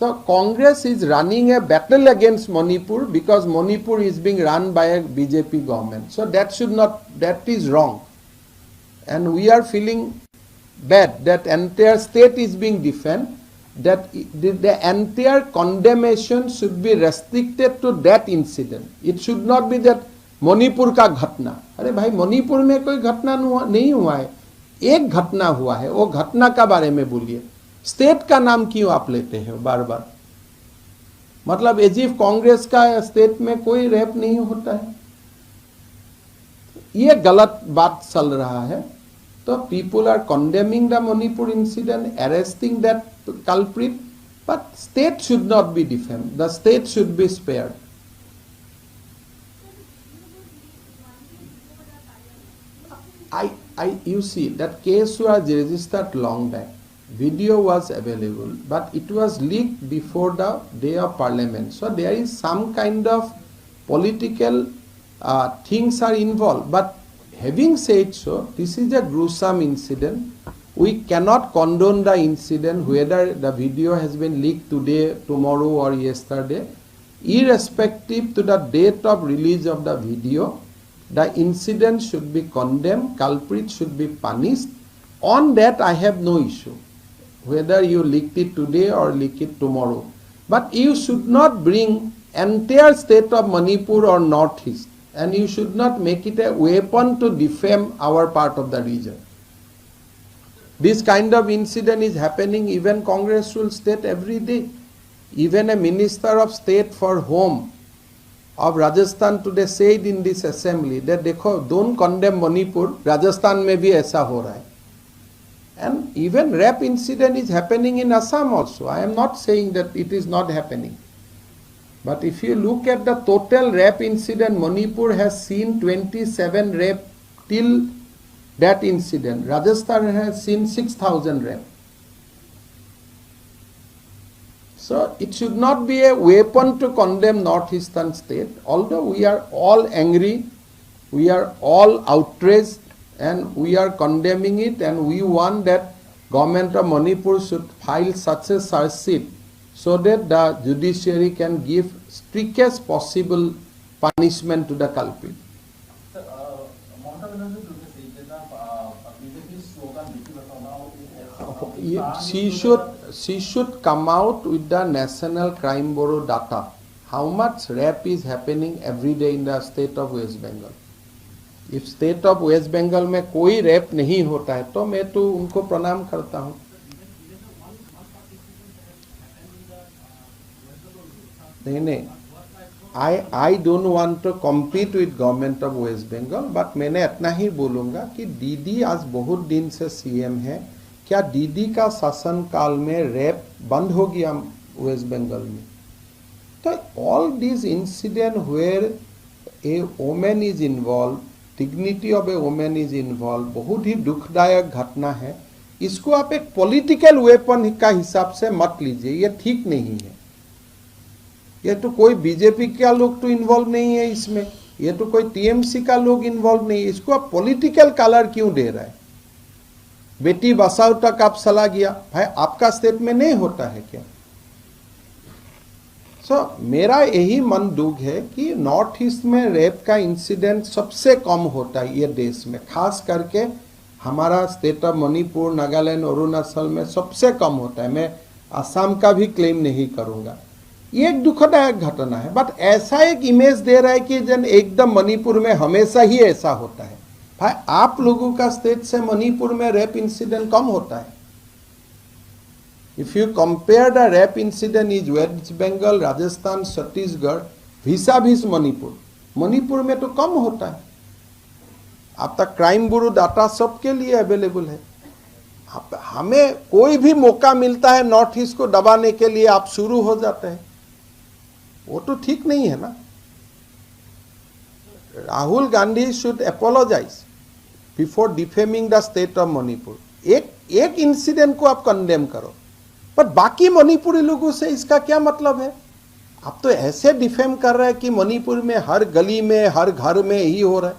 So Congress is running a battle against Manipur because Manipur is being run by a BJP government. So that is wrong. And we are feeling bad that entire state is being defended, that the entire condemnation should be restricted to that incident. It should not be that Manipur का घटना, अरे भाई मणिपुर में कोई घटना नहीं हुआ है, एक घटना हुआ है, वो घटना का बारे में बोलिए, स्टेट का नाम क्यों आप लेते हैं बार बार? मतलब एज इफ कांग्रेस का स्टेट में कोई रेप नहीं होता है, ये गलत बात चल रहा है. तो people are condemning the Manipur incident, arresting that culprit, but state should not be defamed, the state should be spared. You see, that case was registered long back. Video was available, but it was leaked before the day of Parliament. So there is some kind of political things are involved. But having said so, this is a gruesome incident. We cannot condone the incident, whether the video has been leaked today, tomorrow, or yesterday. Irrespective to the date of release of the video, the incident should be condemned, culprit should be punished. On that I have no issue, whether you leaked it today or leak it tomorrow. But you should not bring entire state of Manipur or Northeast, and you should not make it a weapon to defame our part of the region. This kind of incident is happening even Congress will state every day. Even a minister of state for home of Rajasthan today said in this assembly that देखो, don't condemn Manipur, Rajasthan में भी ऐसा हो रहा है. And even rape incident is happening in Assam also. I am not saying that it is not happening. But if you look at the total rape incident, Manipur has seen 27 rape till that incident. Rajasthan has seen 6,000 rape. So it should not be a weapon to condemn northeastern state. Although we are all angry, we are all outraged, and we are condemning it, and we want that government of Manipur should file such a charge sheet so that the judiciary can give strictest possible punishment to the culprit. She should come out with the National Crime Bureau data. How much rape is happening every day in the state of West Bengal? If state of West Bengal में कोई rape नहीं होता है तो मैं तो उनको प्रणाम करता हूँ. नहीं, I don't want to compete with government of West Bengal, but मैंने इतना ही बोलूँगा कि दीदी आज बहुत दिन से सीएम है. क्या दीदी का शासन काल में रेप बंद हो गया वेस्ट बंगाल में? तो all this incident where a women is involve, dignity of a women is involve, बहुत ही दुखदायक घटना है. इसको आप एक पॉलिटिकल वेपन का हिसाब से मत लीजिए, ये ठीक नहीं है. ये तो कोई बीजेपी का लोग तो इन्वॉल्व नहीं है इसमें, ये तो कोई टीएमसी का लोग इन्वॉल्व नहीं है. इसको आप पॉलिटिकल कलर क्यों दे रहा है? बेटी बचाओ तक आप चला गया, भाई आपका स्टेट में नहीं होता है क्या? मेरा यही मन दुख है कि नॉर्थ ईस्ट में रेप का इंसिडेंट सबसे कम होता है ये देश में, खास करके हमारा स्टेट ऑफ मणिपुर, नागालैंड, अरुणाचल में सबसे कम होता है. मैं असम का भी क्लेम नहीं करूंगा. ये एक दुखदायक घटना है, बट ऐसा एक इमेज दे रहा है कि जन एकदम मणिपुर में हमेशा ही ऐसा होता है. भाई आप लोगों का स्टेट से मणिपुर में रेप इंसिडेंट कम होता है. If you compare the rape incident is West Bengal, Rajasthan, Chhattisgarh vis-a-vis Manipur, Manipur में तो कम होता है. अब तक क्राइम ब्यूरो डाटा सबके लिए अवेलेबल है. हमें कोई भी मौका मिलता है नॉर्थ ईस्ट को दबाने के लिए, आप शुरू हो जाते हैं. वो तो ठीक नहीं है ना. Rahul Gandhi should apologise before defaming the state of Manipur. एक इंसिडेंट को आप कंडेम करो, पर बाकी मणिपुरी लोगों से इसका क्या मतलब है? आप तो ऐसे डिफेम कर रहे हैं कि मणिपुर में हर गली में, हर घर में ही हो रहा है.